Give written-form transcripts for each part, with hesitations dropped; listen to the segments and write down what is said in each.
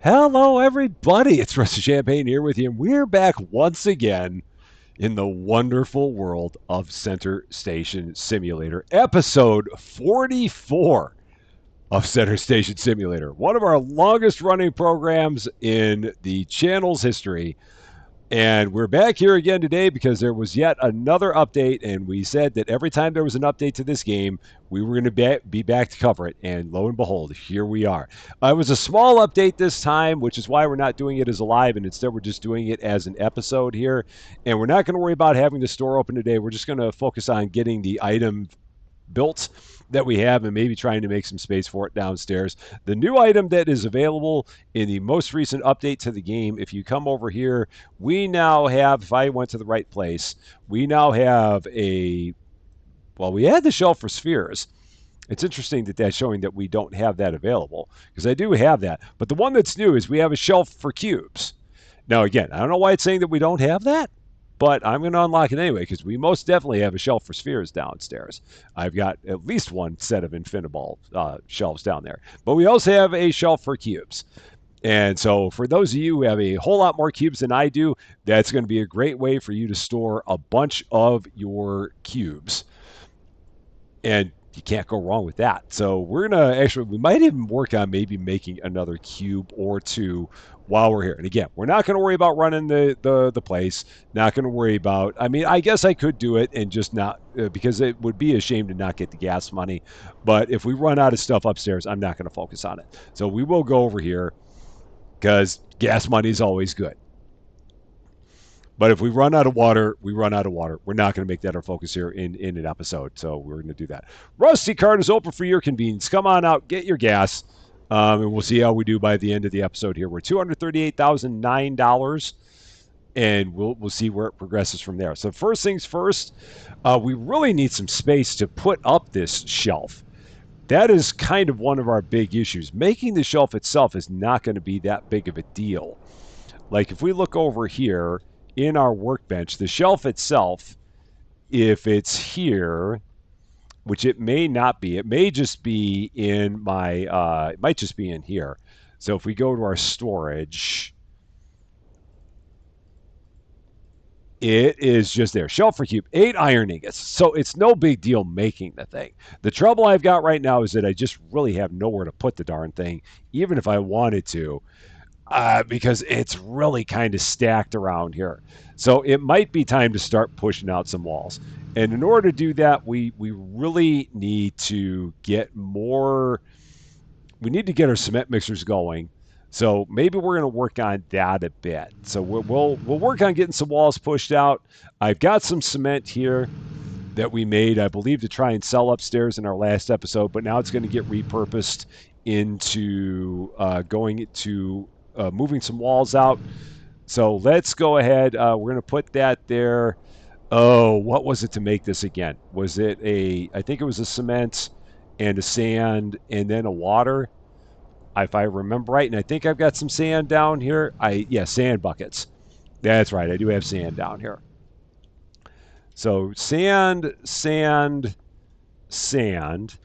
Hello, everybody. It's Rusty Champaign here with you, and we're back once again in the wonderful world of Center Station Simulator, episode 44 of Center Station Simulator, one of our longest running programs in the channel's history. And we're back here again today because there was yet another update, and we said that every time there was an update to this game, we were going to be back to cover it. And lo and behold, here we are. It was a small update this time, which is why we're not doing it as a live, and instead we're just doing it as an episode here. And we're not going to worry about having the store open today. We're just going to focus on getting the item built that we have and maybe trying to make some space for it downstairs. The new item that is available in the most recent update to the game, if you come over here, we now have, if I went to the right place, we now have we had the shelf for spheres. It's interesting that that's showing that we don't have that available because I do have that. But the one that's new is we have a shelf for cubes. Now, again, I don't know why it's saying that we don't have that, but I'm going to unlock it anyway because we most definitely have a shelf for spheres downstairs. I've got at least one set of Infiniball shelves down there. But we also have a shelf for cubes. And so for those of you who have a whole lot more cubes than I do, that's going to be a great way for you to store a bunch of your cubes. And you can't go wrong with that. So we're going to we might even work on maybe making another cube or two while we're here. And again, we're not going to worry about running the place. Not going to worry about, I mean, I guess I could do it and just not, because it would be a shame to not get the gas money. But if we run out of stuff upstairs, I'm not going to focus on it. So we will go over here because gas money is always good. But if we run out of water, we run out of water. We're not going to make that our focus here in an episode. So we're going to do that. Rusty Card is open for your convenience. Come on out, get your gas, and we'll see how we do by the end of the episode here. We're $238,009, and we'll see where it progresses from there. So first things first, we really need some space to put up this shelf. That is kind of one of our big issues. Making the shelf itself is not going to be that big of a deal. Like if we look over here, in our workbench, the shelf itself, if it's here, which it may not be, it may just be in my, it might just be in here. So if we go to our storage, it is just there. Shelf for cube, 8 iron ingots. So it's no big deal making the thing. The trouble I've got right now is that I just really have nowhere to put the darn thing, even if I wanted to. Because it's really kind of stacked around here. So it might be time to start pushing out some walls. And in order to do that, we really need to get more. We need to get our cement mixers going. So maybe we're going to work on that a bit. So we'll work on getting some walls pushed out. I've got some cement here that we made, I believe, to try and sell upstairs in our last episode, but now it's going to get repurposed into going to moving some walls out. So let's go ahead. We're going to put that there. Oh, what was it to make this again? Was it I think it was a cement and a sand and then a water, if I remember right. And I think I've got some sand down here. Sand buckets. That's right. I do have sand down here. So sand, sand, sand,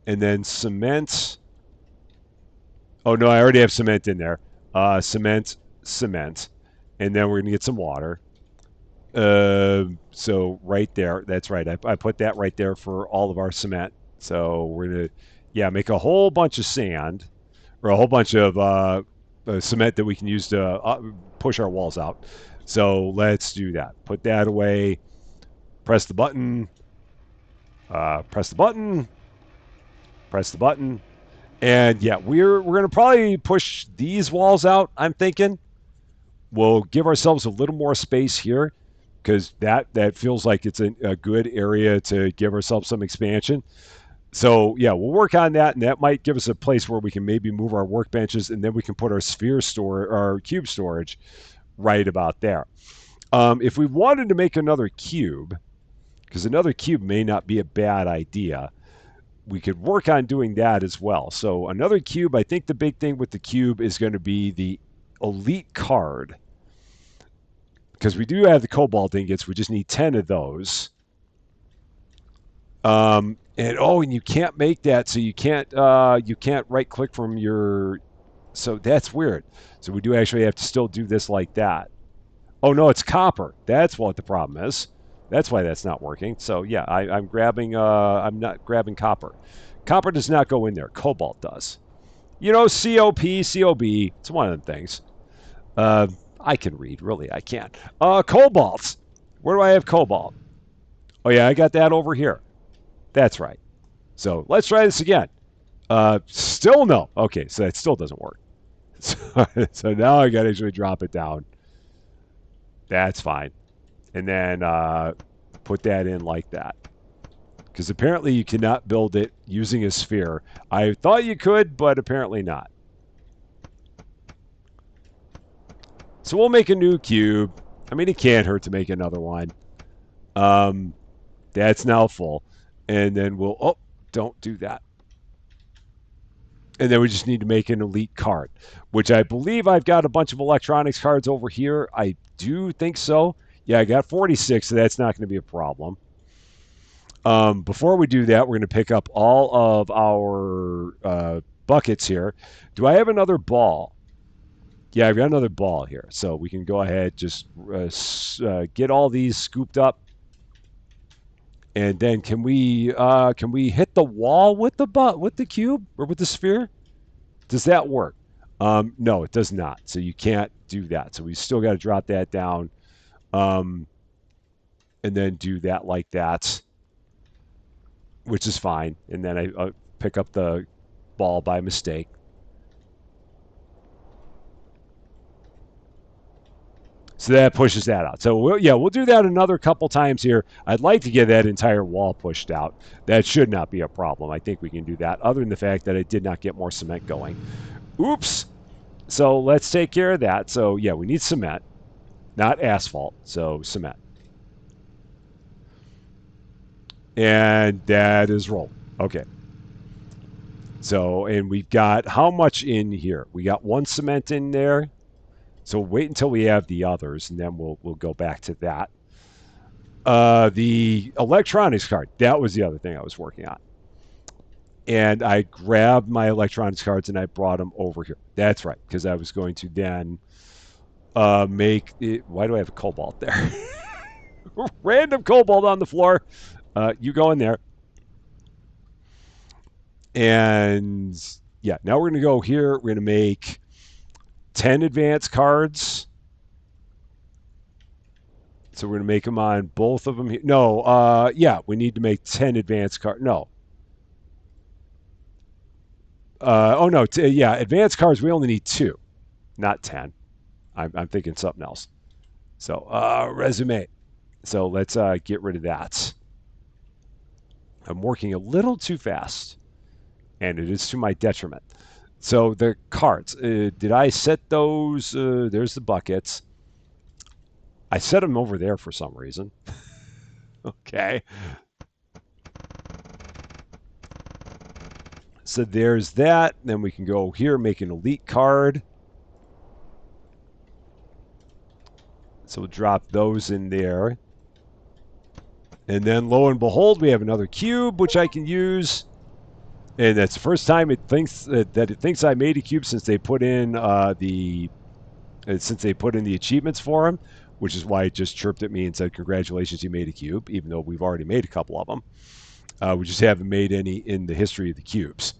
and then cement. Oh, no, I already have cement in there. Cement, cement, and then we're going to get some water. So right there, that's right. I put that right there for all of our cement. So we're going to, make a whole bunch of sand or a whole bunch of cement that we can use to push our walls out. So let's do that. Put that away. Press the button. Press the button. Press the button. And yeah, we're going to probably push these walls out, I'm thinking. We'll give ourselves a little more space here because that feels like it's a good area to give ourselves some expansion. So yeah, we'll work on that, and that might give us a place where we can maybe move our workbenches, and then we can put our our cube storage right about there. If we wanted to make another cube, because another cube may not be a bad idea, we could work on doing that as well. So another cube, I think the big thing with the cube is going to be the elite card. Because we do have the cobalt ingots, we just need 10 of those. And you can't make that, so you can't right click from your So that's weird. So we do actually have to still do this like that. Oh no, it's copper. That's what the problem is. That's why that's not working. So yeah, I'm grabbing. I'm not grabbing copper. Copper does not go in there. Cobalt does. You know, COP, COB. It's one of them things. Uh, I can read. Really, I can. Cobalt. Where do I have cobalt? Oh yeah, I got that over here. That's right. So let's try this again. Still no. Okay, so that still doesn't work. So now I got to actually drop it down. That's fine. And then put that in like that. Because apparently you cannot build it using a sphere. I thought you could, but apparently not. So we'll make a new cube. I mean, it can't hurt to make another one. Um, that's now full. And then we'll, oh, don't do that. And then we just need to make an elite card, which I believe I've got a bunch of electronics cards over here. I do think so. Yeah, I got 46, so that's not going to be a problem. Before we do that, we're going to pick up all of our buckets here. Do I have another ball? Yeah, I've got another ball here. So we can go ahead, just get all these scooped up. And then can we hit the wall with the cube or with the sphere? Does that work? No, it does not. So you can't do that. So we still got to drop that down, and then do that like that, which is fine. And then I pick up the ball by mistake. So that pushes that out. So we'll do that another couple times here. I'd like to get that entire wall pushed out. That should not be a problem. I think we can do that, other than the fact that I did not get more cement going. Oops. So let's take care of that. So yeah, we need cement, not asphalt. So cement. And that is rolled. Okay. So, and we've got how much in here? We got one cement in there. So wait until we have the others, and then we'll go back to that. The electronics card, that was the other thing I was working on. And I grabbed my electronics cards and I brought them over here. That's right, because I was going to then make it. Why do I have a cobalt there? Random cobalt on the floor. You go in there. And yeah, now we're going to go here. We're going to make 10 advanced cards. So we're going to make them on both of them here. No, yeah, we need to make 10 advanced cards. No. Oh, no. Yeah, advanced cards, we only need 2, not 10. I'm thinking something else. So, resume. So let's get rid of that. I'm working a little too fast, and it is to my detriment. So the cards, did I set those? There's the buckets. I set them over there for some reason. Okay. So there's that. Then we can go here, make an elite card. So we'll drop those in there. And then lo and behold, we have another cube, which I can use. And that's the first time it thinks that it thinks I made a cube since they put in the achievements for him, which is why it just chirped at me and said, "Congratulations, you made a cube," even though we've already made a couple of them. We just haven't made any in the history of the cubes,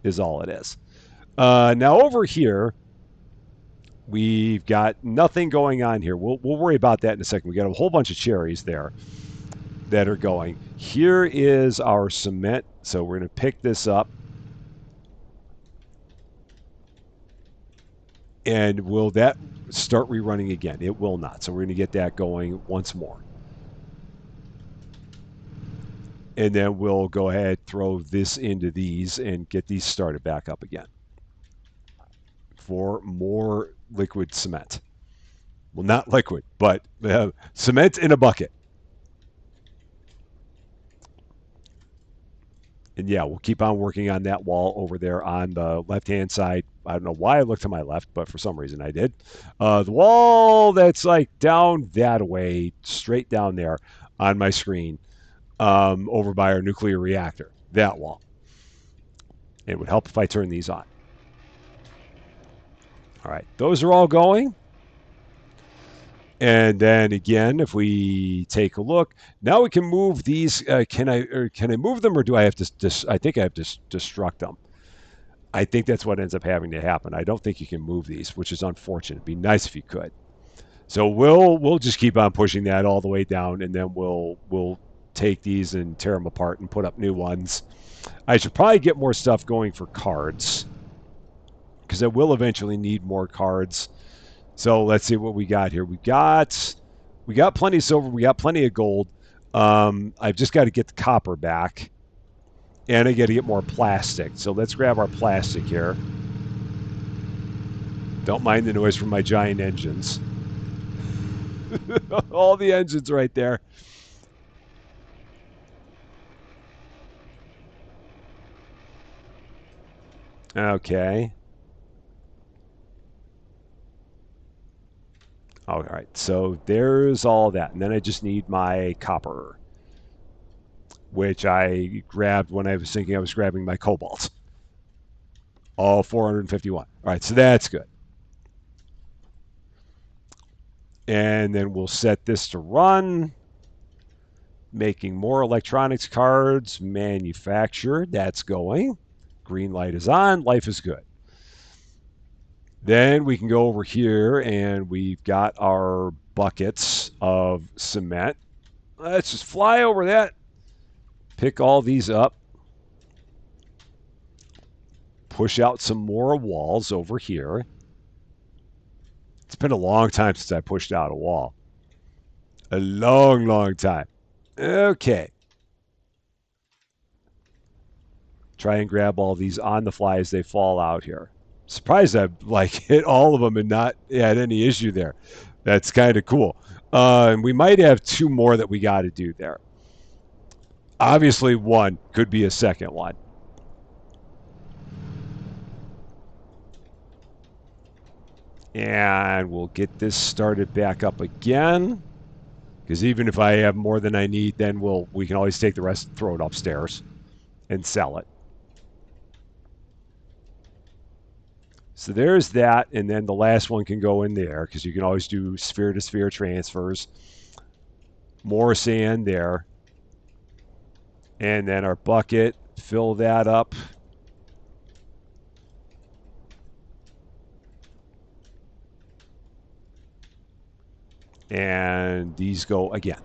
is all it is. Now over here, we've got nothing going on here. We'll worry about that in a second. We got a whole bunch of cherries there that are going. Here is our cement. So we're going to pick this up. And will that start rerunning again? It will not. So we're going to get that going once more. And then we'll go ahead, throw this into these, and get these started back up again for more liquid cement. Well, not liquid, but cement in a bucket. And yeah, we'll keep on working on that wall over there on the left-hand side. I don't know why I looked to my left, but for some reason I did. The wall that's like down that way, straight down there on my screen, over by our nuclear reactor. That wall. It would help if I turn these on. All right, those are all going. And then again, if we take a look, now we can move these. Can I move them, or do I have to? I think I have to destruct them. I think that's what ends up having to happen. I don't think you can move these, which is unfortunate. It'd be nice if you could. So we'll just keep on pushing that all the way down, and then we'll take these and tear them apart and put up new ones. I should probably get more stuff going for cards because I will eventually need more cards. So let's see what we got here. We got plenty of silver. We got plenty of gold. I've just got to get the copper back, and I got to get more plastic. So let's grab our plastic here. Don't mind the noise from my giant engines. All the engines right there. Okay. All right. So there's all that. And then I just need my copper, which I grabbed when I was thinking I was grabbing my cobalt. All 451. All right. So that's good. And then we'll set this to run. Making more electronics cards manufactured. That's going. Green light is on. Life is good. Then we can go over here and we've got our buckets of cement. Let's just fly over that. Pick all these up. Push out some more walls over here. It's been a long time since I pushed out a wall. A long, long time. Okay. Try and grab all these on the fly as they fall out here. Surprised I've hit all of them and not had any issue there. That's kind of cool. And we might have two more that we got to do there. Obviously, one could be a second one. And we'll get this started back up again. Because even if I have more than I need, then we can always take the rest and throw it upstairs and sell it. So there's that, and then the last one can go in there because you can always do sphere-to-sphere transfers. More sand there. And then our bucket, fill that up. And these go again.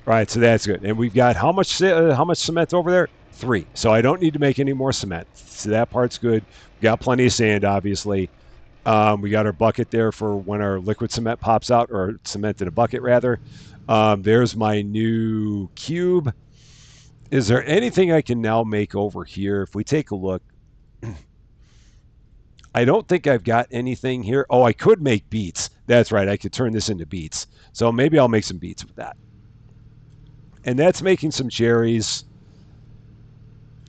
All right, so that's good. And we've got how much cement over there? 3. So I don't need to make any more cement. So that part's good. We got plenty of sand, obviously. We got our bucket there for when our liquid cement pops out, or cement in a bucket, rather. There's my new cube. Is there anything I can now make over here? If we take a look, I don't think I've got anything here. Oh, I could make beets. That's right. I could turn this into beets. So maybe I'll make some beets with that. And that's making some cherries.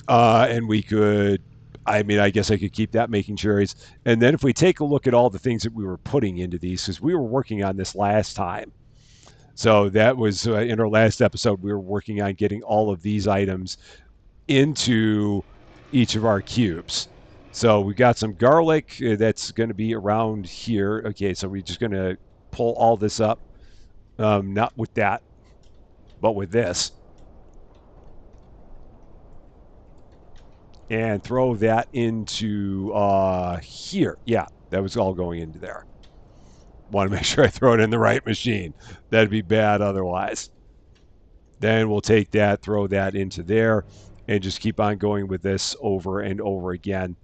And we could, I guess I could keep that making cherries. And then if we take a look at all the things that we were putting into these, because we were working on this last time. So that was in our last episode, we were working on getting all of these items into each of our cubes. So we got some garlic that's going to be around here. Okay, so we're just going to pull all this up. Not with that, but with this. And throw that into here. Yeah, that was all going into there. Want to make sure I throw it in the right machine. That'd be bad otherwise. Then we'll take that, throw that into there, and just keep on going with this over and over again.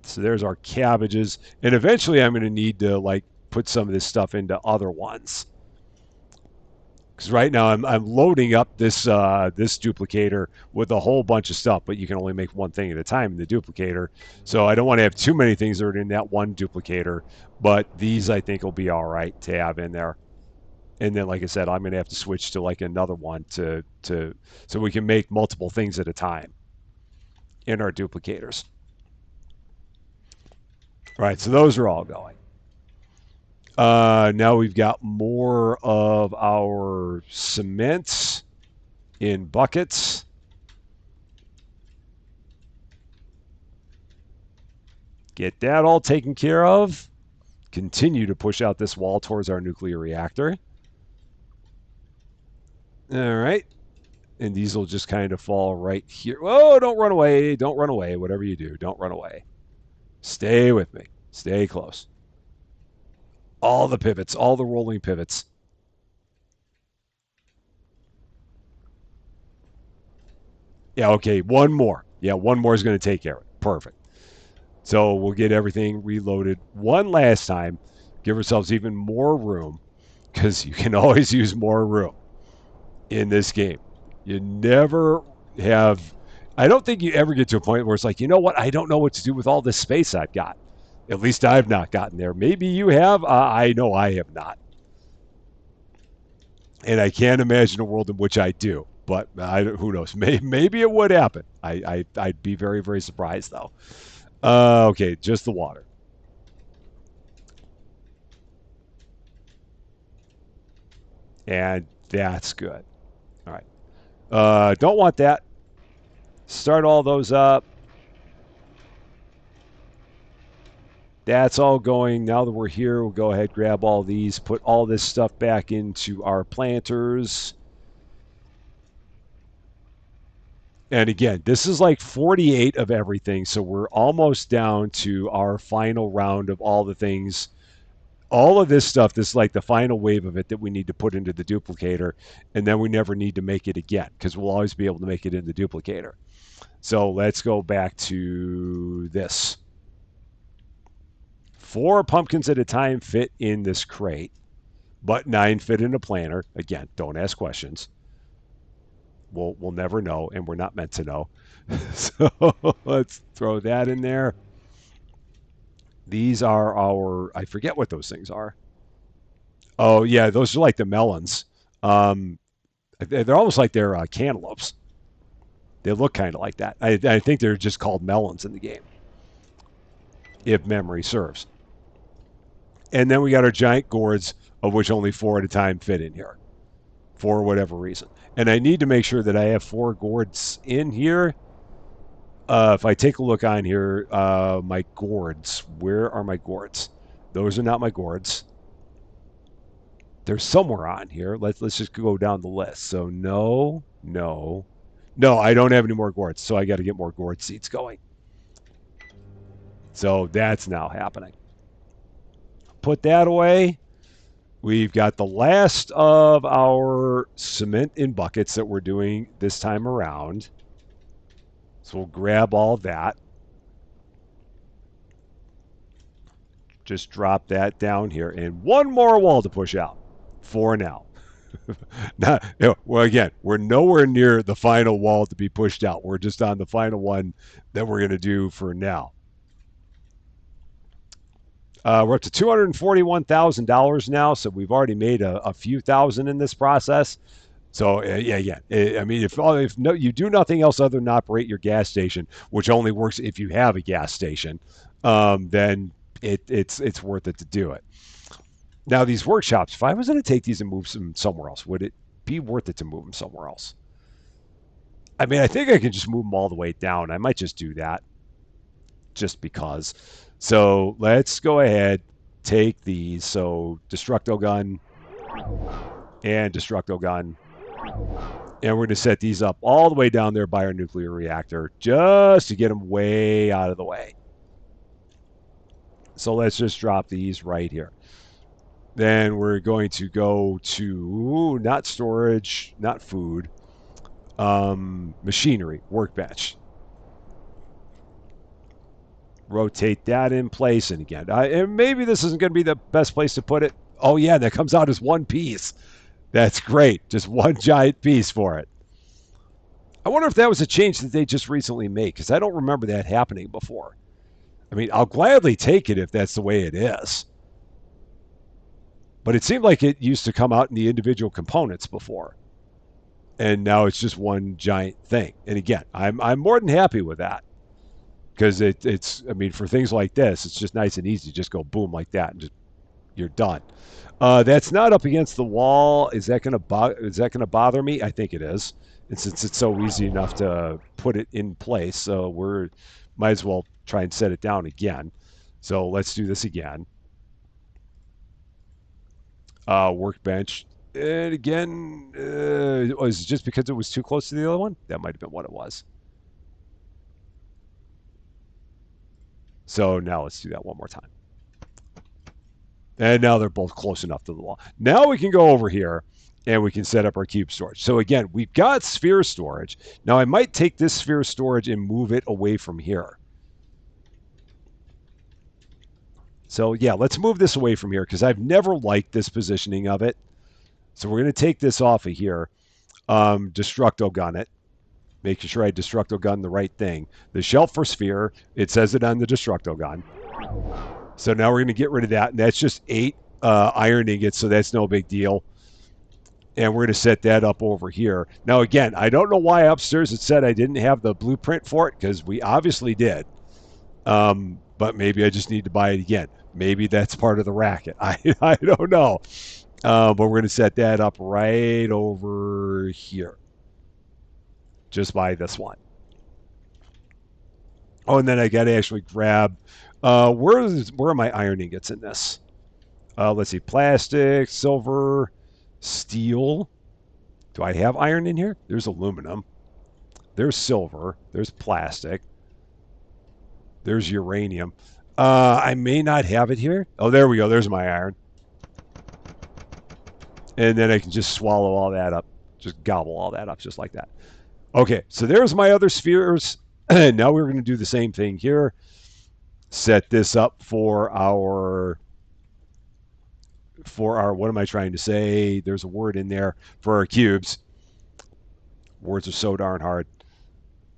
So there's our cabbages. And eventually I'm going to need to put some of this stuff into other ones. Because right now I'm loading up this duplicator with a whole bunch of stuff, but you can only make one thing at a time in the duplicator. So I don't want to have too many things that are in that one duplicator, but these I think will be all right to have in there. And then, like I said, I'm going to have to switch to another one so we can make multiple things at a time in our duplicators. All right, so those are all going. Now we've got more of our cement in buckets. Get that all taken care of. Continue to push out this wall towards our nuclear reactor. All right. And these will just kind of fall right here. Oh, don't run away. Don't run away. Whatever you do, don't run away. Stay with me. Stay close. All the pivots, all the rolling pivots. Yeah, okay. One more. Yeah, one more is going to take care of it. Perfect. So we'll get everything reloaded one last time. Give ourselves even more room because you can always use more room in this game. You never have. I don't think you ever get to a point where it's like, you know what? I don't know what to do with all this space I've got. At least I've not gotten there. Maybe you have. I know I have not. And I can't imagine a world in which I do. But who knows? Maybe it would happen. I'd be very, very surprised, though. Okay, just the water. And that's good. All right. Don't want that. Start all those up. That's all going. Now that we're here, we'll go ahead, grab all these, put all this stuff back into our planters. And again, this is like 48 of everything. So we're almost down to our final round of all the things. All of this stuff, this is like the final wave of it that we need to put into the duplicator. And then we never need to make it again because we'll always be able to make it in the duplicator. So let's go back to this. 4 pumpkins at a time fit in this crate, but 9 fit in a planter. Again, don't ask questions. We'll never know, and we're not meant to know. So let's throw that in there. These are our, I forget what those things are. Oh, yeah, those are like the melons. They're almost like they're cantaloupes. They look kind of like that. I think they're just called melons in the game, if memory serves. And then we got our giant gourds, of which only 4 at a time fit in here for whatever reason. And I need to make sure that I have 4 gourds in here. If I take a look on here, my gourds, where are my gourds? Those are not my gourds. They're somewhere on here. Let's just go down the list. So no, I don't have any more gourds. So I got to get more gourd seeds going. So that's now happening. Put that away. We've got the last of our cement in buckets that we're doing this time around. So we'll grab all that. Just drop that down here. And one more wall to push out for now. Well, again, we're nowhere near the final wall to be pushed out. We're just on the final one that we're going to do for now. We're up to $241,000 now, so we've already made a few thousand in this process. So yeah. I mean, if no, you do nothing else other than operate your gas station, which only works if you have a gas station, then it's worth it to do it. Now these workshops, if I was going to take these and move them somewhere else, would it be worth it to move them somewhere else? I mean, I think I can just move them all the way down. I might just do that, just because. So let's go ahead, take these. So Destructo Gun and Destructo Gun. And we're going to set these up all the way down there by our nuclear reactor just to get them way out of the way. So let's just drop these right here. Then we're going to go to not storage, not food, machinery, workbench. Rotate that in place. And again, and maybe this isn't going to be the best place to put it. Oh, yeah, that comes out as one piece. That's great. Just one giant piece for it. I wonder if that was a change that they just recently made, because I don't remember that happening before. I mean, I'll gladly take it if that's the way it is. But it seemed like it used to come out in the individual components before. And now it's just one giant thing. And again, I'm more than happy with that. Because it's, I mean, for things like this, it's just nice and easy. Just go boom like that, and just you're done. That's not up against the wall. Is that going to bother me? I think it is. And since it's so easy enough to put it in place, so might as well try and set it down again. So let's do this again. Workbench. And again, was it just because it was too close to the other one? That might have been what it was. So now let's do that one more time. And now they're both close enough to the wall. Now we can go over here and we can set up our cube storage. So again, we've got sphere storage. Now I might take this sphere storage and move it away from here. So yeah, let's move this away from here because I've never liked this positioning of it. So we're going to take this off of here. Destructo gun it. Making sure I destructo gun the right thing. The shelf for sphere, it says it on the destructo gun. So now we're going to get rid of that. And that's just 8 iron ingots, so that's no big deal. And we're going to set that up over here. Now, again, I don't know why upstairs it said I didn't have the blueprint for it, because we obviously did. But maybe I just need to buy it again. Maybe that's part of the racket. I don't know. But we're going to set that up right over here. Just by this one. Oh, and then I got to actually grab... where are my iron ingots in this? Let's see. Plastic, silver, steel. Do I have iron in here? There's aluminum. There's silver. There's plastic. There's uranium. I may not have it here. Oh, there we go. There's my iron. And then I can just swallow all that up. Just gobble all that up just like that. Okay, so there's my other spheres. Now we're going to do the same thing here. Set this up for our, what am I trying to say? There's a word in there for our cubes. Words are so darn hard.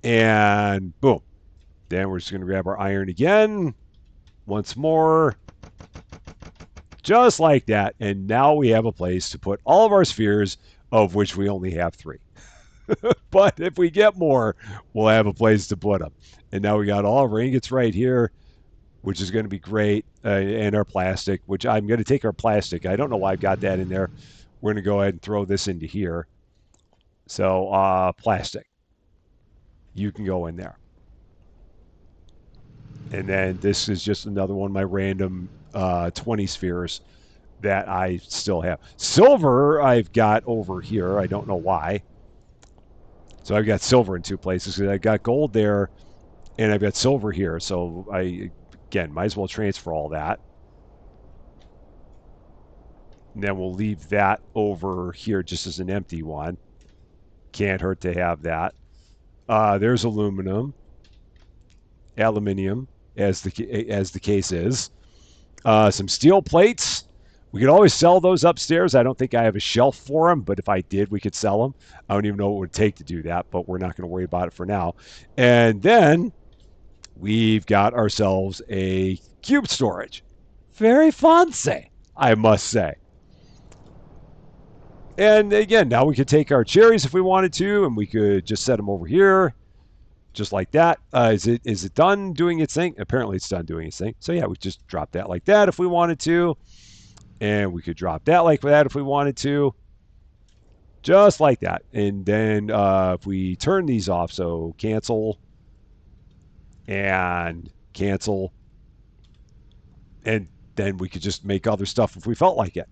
And boom. Then we're just going to grab our iron again. Once more. Just like that. And now we have a place to put all of our spheres, of which we only have 3. But if we get more, we'll have a place to put them. And now we got all of our ingots right here, which is going to be great. And our plastic, which I'm going to take our plastic. I don't know why I've got that in there. We're going to go ahead and throw this into here. So plastic. You can go in there. And then this is just another one of my random 20 spheres that I still have. Silver I've got over here. I don't know why. So I've got silver in 2 places. I've got gold there, and I've got silver here. So I, again, might as well transfer all that. And then we'll leave that over here just as an empty one. Can't hurt to have that. There's aluminium, as the case is. Some steel plates. We could always sell those upstairs. I don't think I have a shelf for them, but if I did, we could sell them. I don't even know what it would take to do that, but we're not going to worry about it for now. And then we've got ourselves a cube storage. Very fancy, I must say. And again, now we could take our cherries if we wanted to, and we could just set them over here, just like that. Is it done doing its thing? Apparently it's done doing its thing. So yeah, we just drop that like that if we wanted to. And we could drop that like that if we wanted to. Just like that. And then if we turn these off, so cancel and cancel. And then we could just make other stuff if we felt like it.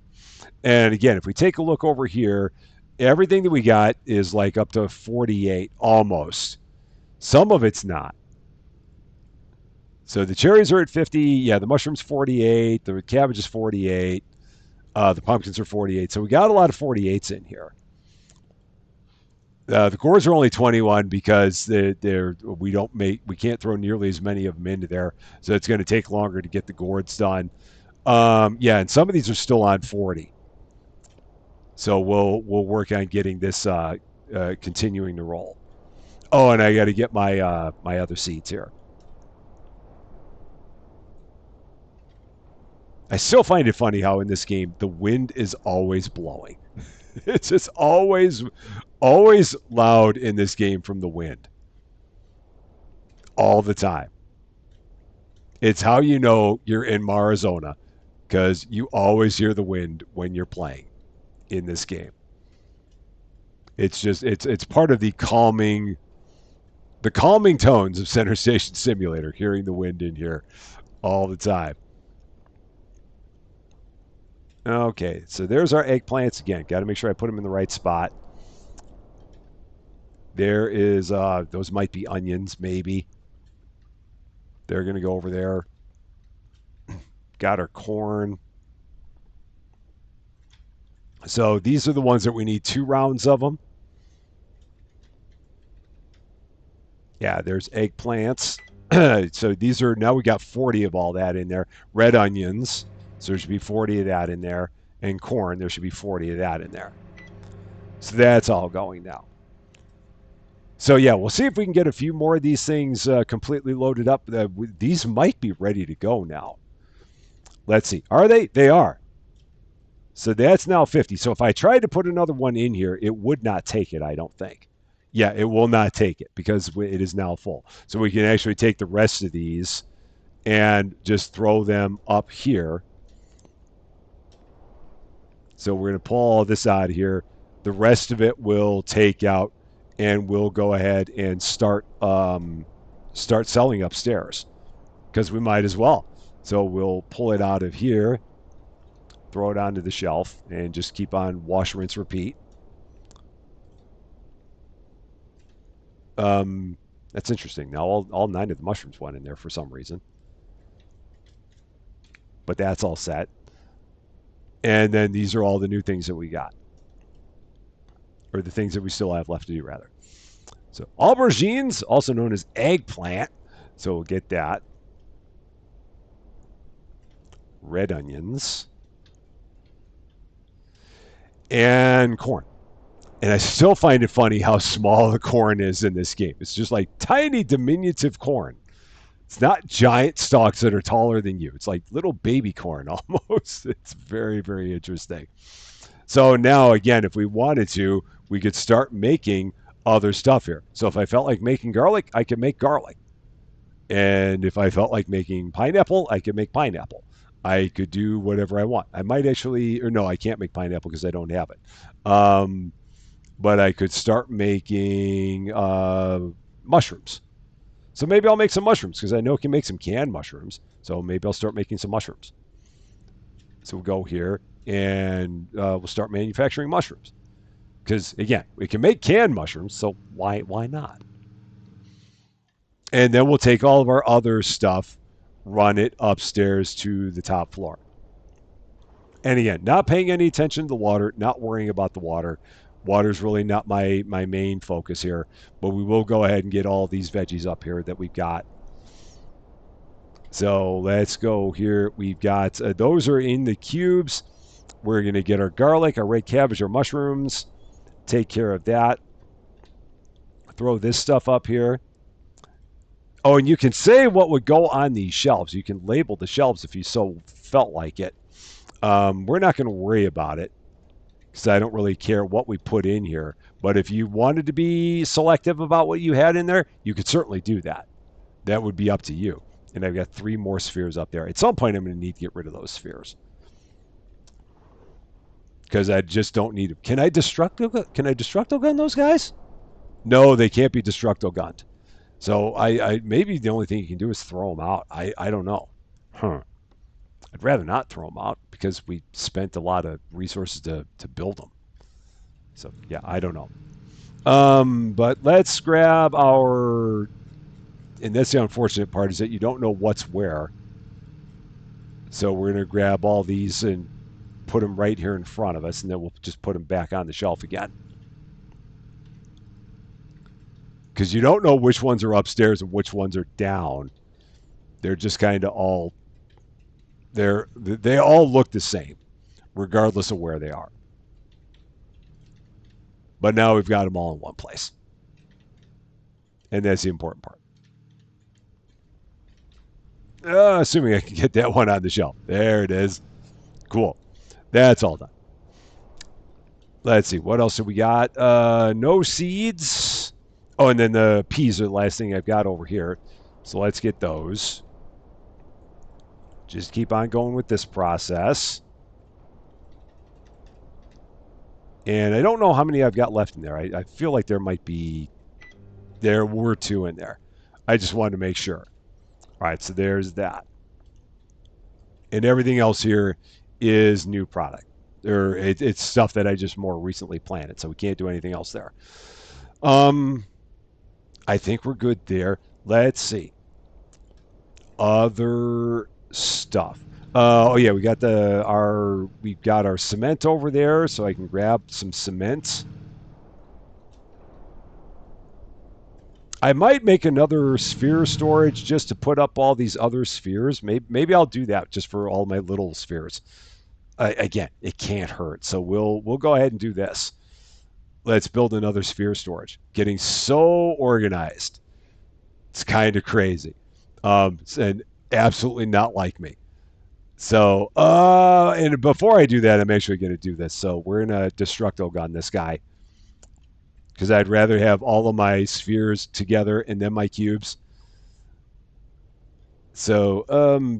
And again, if we take a look over here, everything that we got is like up to 48 almost. Some of it's not. So the cherries are at 50. Yeah, the mushrooms 48. The cabbage is 48. The pumpkins are 48. So we got a lot of 48s in here. The gourds are only 21 because we can't throw nearly as many of them into there. So it's going to take longer to get the gourds done. Yeah, and some of these are still on 40. So we'll work on getting this continuing to roll. Oh, and I got to get my my other seeds here. I still find it funny how in this game the wind is always blowing. It's just always loud in this game from the wind. All the time. It's how you know you're in Marizona, because you always hear the wind when you're playing in this game. It's just it's part of the calming tones of Center Station Simulator, hearing the wind in here all the time. Okay, so there's our eggplants again. Got to make sure I put them in the right spot. There is, those might be onions, maybe. They're going to go over there. Got our corn. So these are the ones that we need 2 rounds of them. Yeah, there's eggplants. So these are, now we got 40 of all that in there. Red onions. So there should be 40 of that in there. And corn, there should be 40 of that in there. So that's all going now. So yeah, we'll see if we can get a few more of these things completely loaded up. These might be ready to go now. Let's see. Are they? They are. So that's now 50. So if I tried to put another one in here, it would not take it, I don't think. Yeah, it will not take it because it is now full. So we can actually take the rest of these and just throw them up here. So we're going to pull all this out of here. The rest of it will take out, and we'll go ahead and start selling upstairs because we might as well. So we'll pull it out of here, throw it onto the shelf, and just keep on wash, rinse, repeat. That's interesting. Now all 9 of the mushrooms went in there for some reason, but that's all set. And then these are all the new things that we got, or the things that we still have left to do, rather. So aubergines, also known as eggplant. So we'll get that. Red onions. And corn. And I still find it funny how small the corn is in this game. It's just like tiny, diminutive corn. It's not giant stalks that are taller than you. It's like little baby corn almost. It's very, very interesting. So now, again, if we wanted to, we could start making other stuff here. So if I felt like making garlic, I could make garlic. And if I felt like making pineapple, I could make pineapple. I could do whatever I want. I might actually, or no, I can't make pineapple because I don't have it. But I could start making mushrooms. So maybe I'll make some mushrooms because I know I can make some canned mushrooms. So maybe I'll start making some mushrooms. So we'll go here and we'll start manufacturing mushrooms. Because again, we can make canned mushrooms, so why not? And then we'll take all of our other stuff, run it upstairs to the top floor. And again, not paying any attention to the water, not worrying about the water. Water's really not my main focus here, but we will go ahead and get all these veggies up here that we've got. So let's go here. We've got, those are in the cubes. We're going to get our garlic, our red cabbage, our mushrooms. Take care of that. Throw this stuff up here. Oh, and you can say what would go on these shelves. You can label the shelves if you so felt like it. We're not going to worry about it because I don't really care what we put in here. But if you wanted to be selective about what you had in there, you could certainly do that. That would be up to you. And I've got 3 more spheres up there. At some point, I'm going to need to get rid of those spheres because I just don't need them. Can I destructo gun those guys? No, they can't be destructo gunned. So I maybe the only thing you can do is throw them out. I don't know. I'd rather not throw them out because we spent a lot of resources to build them. So yeah, I don't know. But let's grab our, and that's the unfortunate part is that you don't know what's where. So we're going to grab all these and put them right here in front of us, and then we'll just put them back on the shelf again. Because you don't know which ones are upstairs and which ones are down. They're just kind of all, they all look the same, regardless of where they are. But now we've got them all in one place. And that's the important part. Assuming I can get that one on the shelf. There it is. Cool. That's all done. Let's see. What else have we got? No seeds. Oh, and then the peas are the last thing I've got over here. So let's get those. Just keep on going with this process. And I don't know how many I've got left in there. I feel like there were 2 in there. I just wanted to make sure. All right, so there's that. and everything else here is new product. Or it's stuff that I just more recently planted, so we can't do anything else there. Um, I think we're good there. Let's see other stuff. Oh yeah, we've got our cement over there, so I can grab some cement. I might make another sphere storage just to put up all these other spheres. Maybe I'll do that just for all my little spheres. Again, it can't hurt, so we'll go ahead and do this. Let's build another sphere storage. Getting so organized, it's kind of crazy, and absolutely not like me. So, and before I do that, I'm actually going to do this. So we're going to destructo gun this guy because I'd rather have all of my spheres together and then my cubes. So,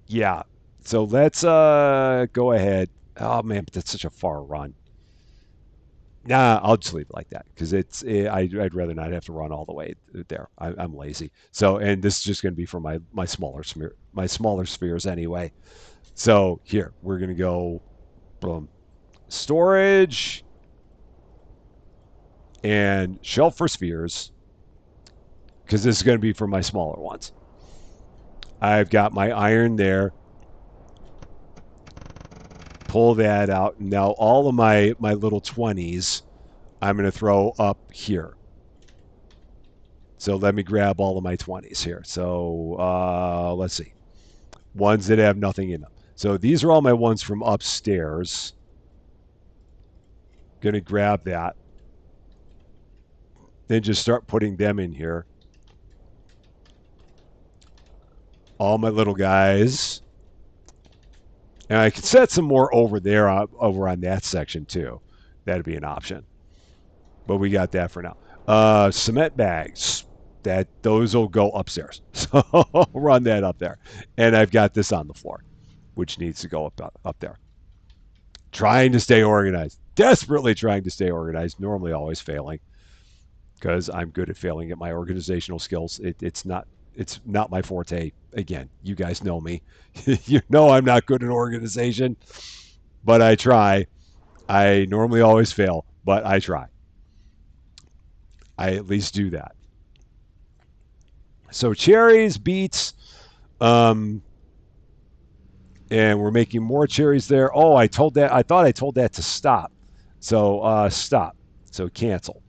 yeah. So let's go ahead. Oh man, but that's such a far run. Nah, I'll just leave it like that because I'd rather not have to run all the way there. I'm lazy. So, and this is just going to be for my smaller spheres anyway. So here we're going to go boom, storage and shelf for spheres because this is going to be for my smaller ones. I've got my iron there. Pull that out. Now all of my little 20s I'm going to throw up here. So let me grab all of my 20s here. So let's see. Ones that have nothing in them. So these are all my ones from upstairs. Going to grab that. Then just start putting them in here. All my little guys. And I could set some more over there, over on that section too. That'd be an option. But we got that for now. Cement bags. Those will go upstairs. So I'll run that up there. And I've got this on the floor, which needs to go up there. Trying to stay organized. Desperately trying to stay organized. Normally always failing. Because I'm good at failing at my organizational skills. It's not my forte. Again, you guys know me. You know I'm not good at organization, but I try. I normally always fail, but I try. I at least do that. So cherries, beets, um, and we're making more cherries there. Oh, I thought I told that to stop. So stop. So cancel.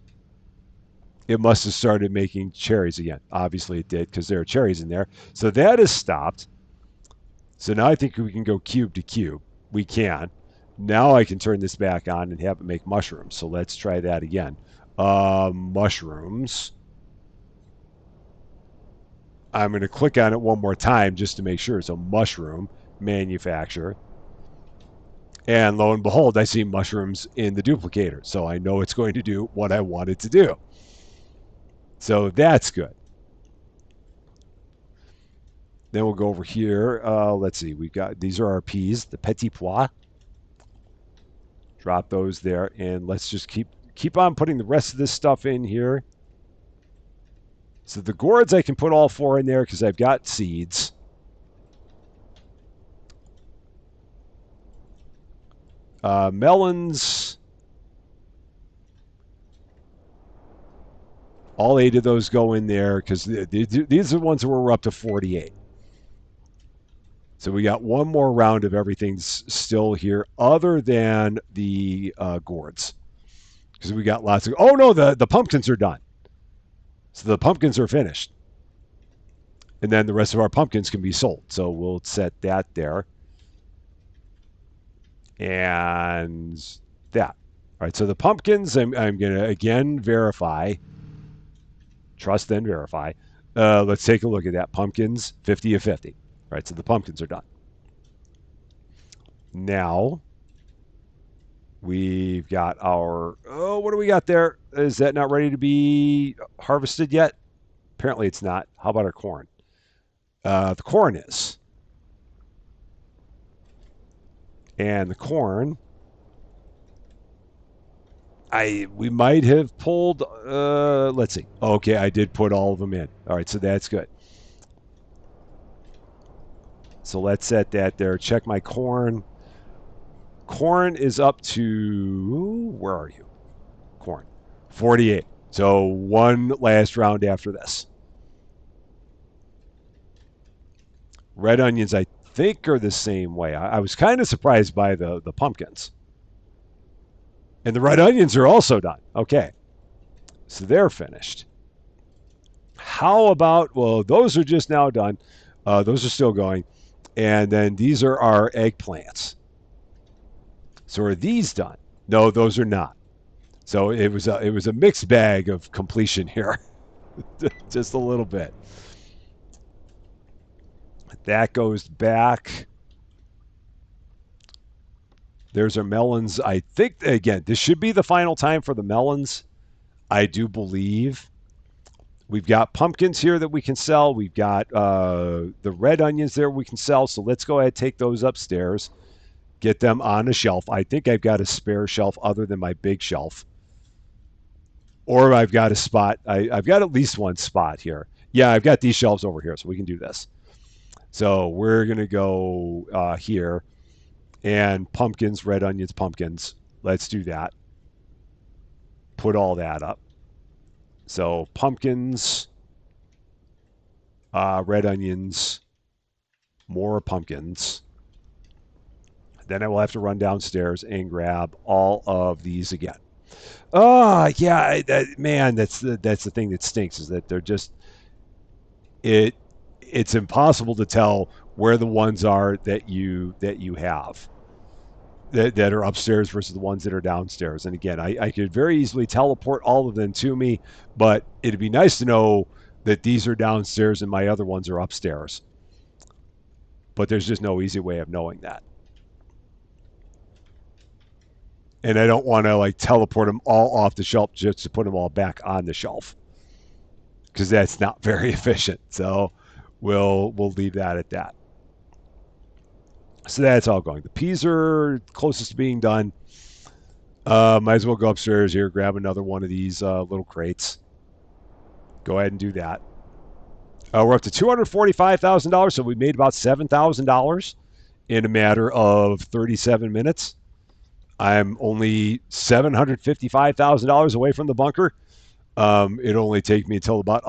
It must have started making cherries again. Obviously it did because there are cherries in there. So that is stopped. So now I think we can go cube to cube. We can. Now I can turn this back on and have it make mushrooms. So let's try that again. Mushrooms. I'm going to click on it one more time just to make sure. So mushroom, manufacture. And lo and behold, I see mushrooms in the duplicator. So I know it's going to do what I want it to do. So that's good. Then we'll go over here. Let's see. We've got, these are our peas, the petit pois. Drop those there. And let's just keep on putting the rest of this stuff in here. So the gourds, I can put all 4 in there because I've got seeds. Melons. All 8 of those go in there because these are the ones where we're up to 48. So we got one more round of everything's still here other than the gourds. Because we got lots of... Oh, no, the pumpkins are done. So the pumpkins are finished. And then the rest of our pumpkins can be sold. So we'll set that there. And that. All right, so the pumpkins, I'm going to, again, verify. Trust, then verify. Let's take a look at that. Pumpkins, 50 of 50. All right, so the pumpkins are done. Now, we've got our... Oh, what do we got there? Is that not ready to be harvested yet? Apparently it's not. How about our corn? The corn is. And the corn... we might have pulled... let's see. Okay, I did put all of them in. All right, so that's good. So let's set that there. Check my corn. Corn is up to, where are you? Corn. 48. So one last round after this. Red onions, I think, are the same way. I was kind of surprised by the pumpkins. And the red onions are also done. Okay. So they're finished. How about, well, those are just now done. Those are still going. And then these are our eggplants. So are these done? No, those are not. So it was a mixed bag of completion here, just a little bit. That goes back. There's our melons. I think again, this should be the final time for the melons. I do believe we've got pumpkins here that we can sell. We've got the red onions there we can sell. So let's go ahead and take those upstairs, get them on a shelf. I think I've got a spare shelf other than my big shelf. Or I've got a spot. I've got at least one spot here. Yeah, I've got these shelves over here, so we can do this. So we're going to go here and pumpkins, red onions, pumpkins. Let's do that. Put all that up. So pumpkins, red onions, more pumpkins. Then I will have to run downstairs and grab all of these again. Oh yeah, man, that's the thing that stinks is that they're just it. It's impossible to tell where the ones are that you have that are upstairs versus the ones that are downstairs. And again, I could very easily teleport all of them to me, but it'd be nice to know that these are downstairs and my other ones are upstairs. But there's just no easy way of knowing that. And I don't want to like teleport them all off the shelf just to put them all back on the shelf because that's not very efficient. So we'll leave that at that. So that's all going. The peas are closest to being done. Might as well go upstairs here, grab another one of these little crates. Go ahead and do that. We're up to $245,000, so we made about $7,000 in a matter of 37 minutes. I'm only $755,000 away from the bunker. It only take me until about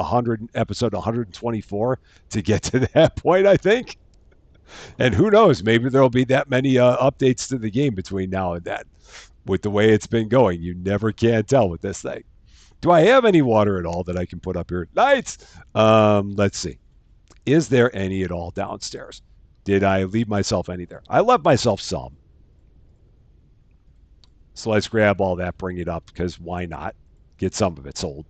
episode 124 to get to that point, I think. And who knows? Maybe there'll be that many updates to the game between now and then. With the way it's been going, you never can tell with this thing. Do I have any water at all that I can put up here? Nice. Let's see. Is there any at all downstairs? Did I leave myself any there? I left myself some. So let's grab all that, bring it up, because why not? Get some of it sold.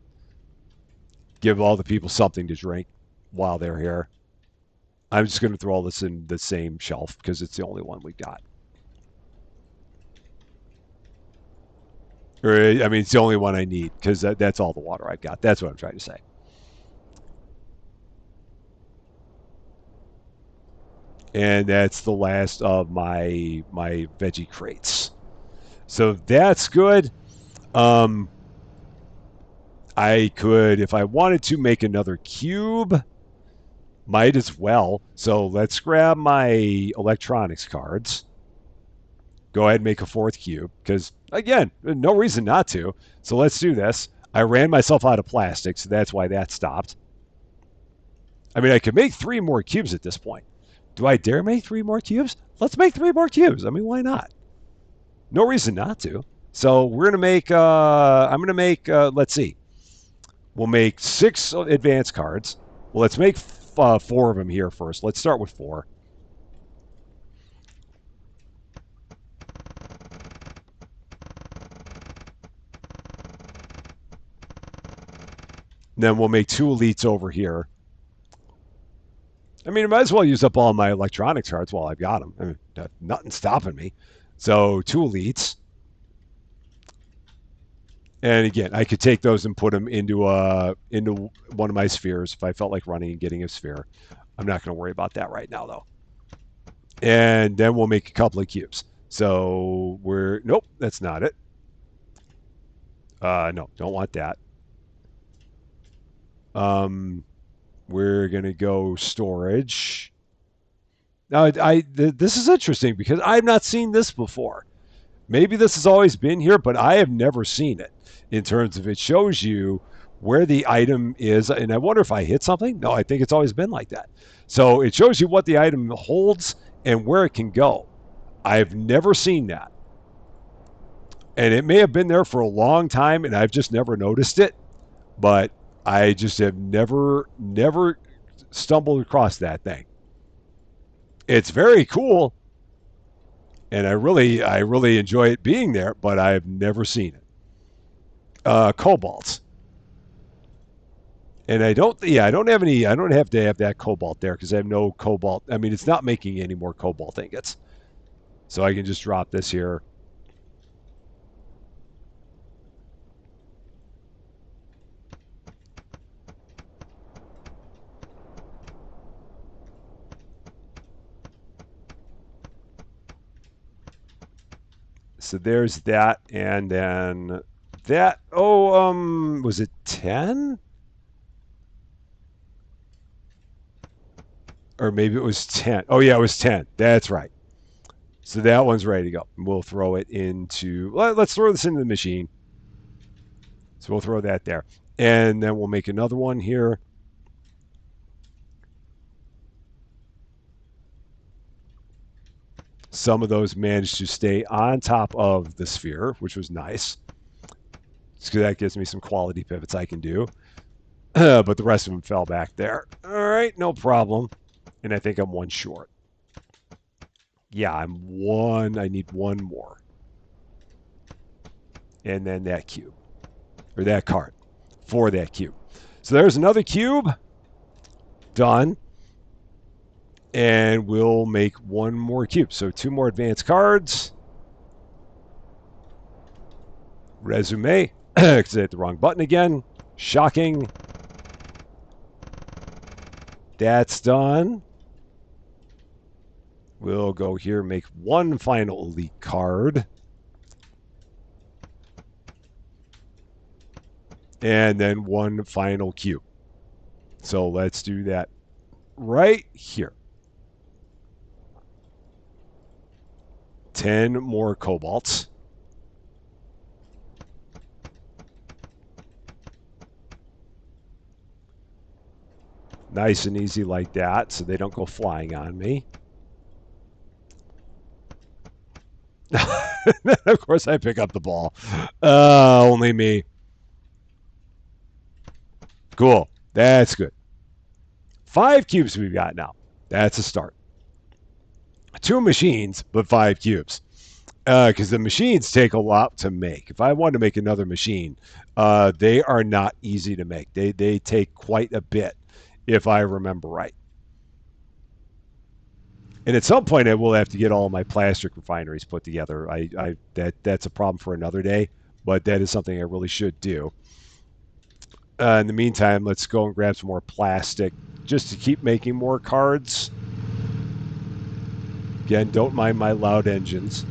Give all the people something to drink while they're here. I'm just going to throw all this in the same shelf because it's the only one we got. Or, I mean, it's the only one I need because that's all the water I've got. That's what I'm trying to say. And that's the last of my veggie crates. So that's good. I could, if I wanted to, make another cube. Might as well. So let's grab my electronics cards. Go ahead and make a fourth cube because, again, no reason not to. So let's do this. I ran myself out of plastic, so that's why that stopped. I mean, I could make 3 more cubes at this point. Do I dare make 3 more cubes? Let's make 3 more cubes. I mean, why not? No reason not to. So we're going to make, I'm going to make, let's see. We'll make 6 advanced cards. Well, let's make 4 of them here first. Let's start with 4. Then we'll make 2 elites over here. I mean, I might as well use up all my electronics cards while I've got them. I mean, nothing's stopping me. So 2 elites. And again, I could take those and put them into one of my spheres if I felt like running and getting a sphere. I'm not going to worry about that right now, though. And then we'll make a couple of cubes. So nope, that's not it. No, don't want that. We're going to go storage. Now, this is interesting because I've not seen this before. Maybe this has always been here, but I have never seen it in terms of it shows you where the item is. And I wonder if I hit something. No, I think it's always been like that. So it shows you what the item holds and where it can go. I've never seen that. And it may have been there for a long time and I've just never noticed it, but I just have never stumbled across that thing. It's very cool and I really enjoy it being there, but I've never seen it. Cobalt. And I don't have any, I don't have to have that cobalt there because I have no cobalt. I mean, it's not making any more cobalt ingots. So I can just drop this here. So there's that. And then that, was it 10? Or maybe it was 10. Oh, yeah, it was 10. That's right. So that one's ready to go. We'll throw it into, let's throw this into the machine. So we'll throw that there. And then we'll make another one here. Some of those managed to stay on top of the sphere, which was nice. So that gives me some quality pivots I can do. But the rest of them fell back there. All right, no problem. And I think I'm one short. Yeah, I'm one. I need one more. And then that cube, or that card for that cube. So there's another cube. Done. And we'll make one more cube. So two more advanced cards. Resume. Because I hit the wrong button again. Shocking. That's done. We'll go here, make one final elite card. And then one final cube. So let's do that right here. 10 more cobalts. Nice and easy like that, so they don't go flying on me. Of course, I pick up the ball. Only me. Cool. That's good. 5 cubes we've got now. That's a start. 2 machines, but 5 cubes. Because the machines take a lot to make. If I want to make another machine, they are not easy to make. They take quite a bit, if I remember right. And at some point, I will have to get all my plastic refineries put together. That's a problem for another day, but that is something I really should do. In the meantime, let's go and grab some more plastic just to keep making more cards. Again, don't mind my loud engines.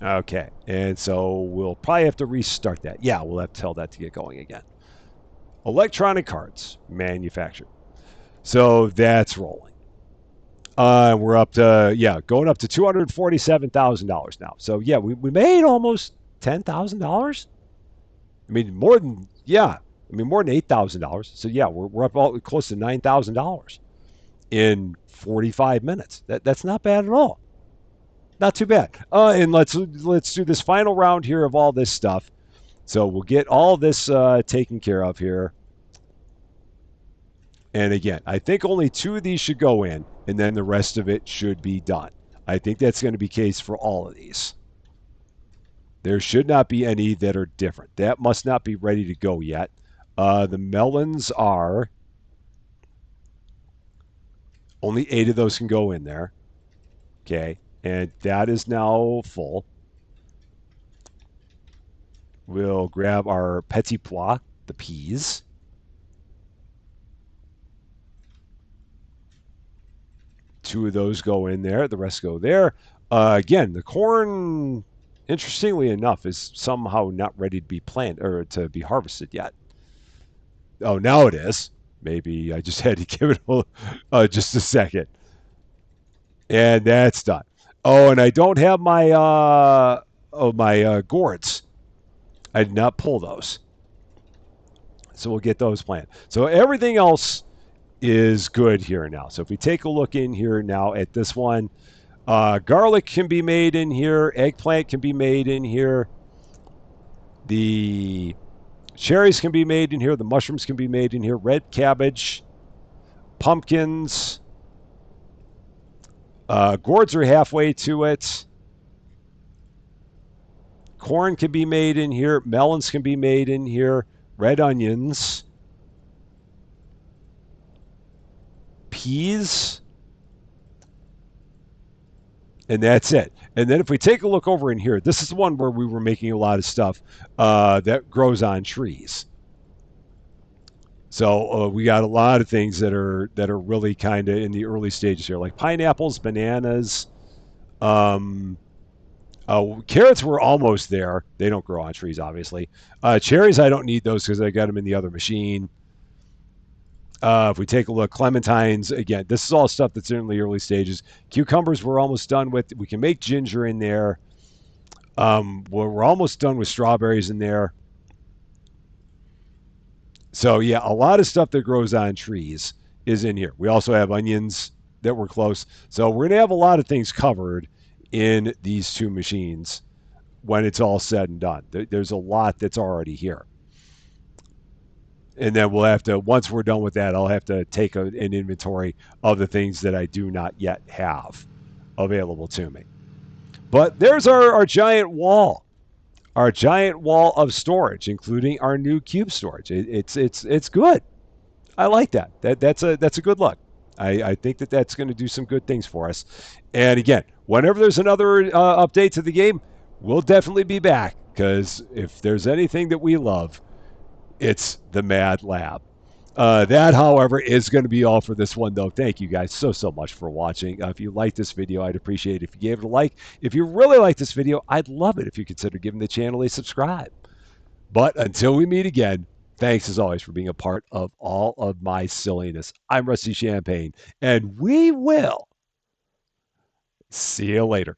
Okay, and so we'll probably have to restart that. Yeah, we'll have to tell that to get going again. Electronic cards manufactured. So that's rolling. We're up to, going up to $247,000 now. So yeah, we made almost $10,000. I mean, more than $8,000. So yeah, we're up close to $9,000 in 45 minutes. That's not bad at all. Not too bad. And let's do this final round here of all this stuff. So we'll get all this taken care of here. And again, I think only 2 of these should go in, and then the rest of it should be done. I think that's going to be the case for all of these. There should not be any that are different. That must not be ready to go yet. The melons are, only 8 of those can go in there. Okay, and that is now full. We'll grab our petit pois, the peas. two of those go in there. The rest go there. Again, the corn, interestingly enough, is somehow not ready to be planted or to be harvested yet. Oh, now it is. Maybe I just had to give it just a second, and that's done. Oh, and I don't have my gourds. I did not pull those, so we'll get those planted. So everything else is good here now. So if we take a look in here now at this one, garlic can be made in here, eggplant can be made in here, the cherries can be made in here, the mushrooms can be made in here, red cabbage, pumpkins, gourds are halfway to it. Corn can be made in here, melons can be made in here, red onions, peas, and that's it. And then if we take a look over in here, this is the one where we were making a lot of stuff that grows on trees. So we got a lot of things that are really kind of in the early stages here, like pineapples, bananas, um, carrots were almost there. They don't grow on trees, obviously. Cherries, I don't need those because I got them in the other machine. If we take a look, clementines, again, this is all stuff that's in the early stages. Cucumbers, we're almost done with. We can make ginger in there. We're almost done with strawberries in there. So, yeah, a lot of stuff that grows on trees is in here. We also have onions that were close. So, we're going to have a lot of things covered in these two machines when it's all said and done. There's a lot that's already here. And then we'll have to, once we're done with that, I'll have to take an inventory of the things that I do not yet have available to me. But there's our giant wall, our giant wall of storage, including our new cube storage. It's good. I like that. That's a good look. I think that's going to do some good things for us. And again, whenever there's another update to the game, we'll definitely be back because if there's anything that we love, it's the Mad Lab. That, however, is going to be all for this one, though. Thank you guys so much for watching. If you like this video, I'd appreciate it if you gave it a like. If you really like this video, I'd love it if you consider giving the channel a subscribe. But until we meet again, thanks as always for being a part of all of my silliness. I'm Rusty Champagne, and we will see you later.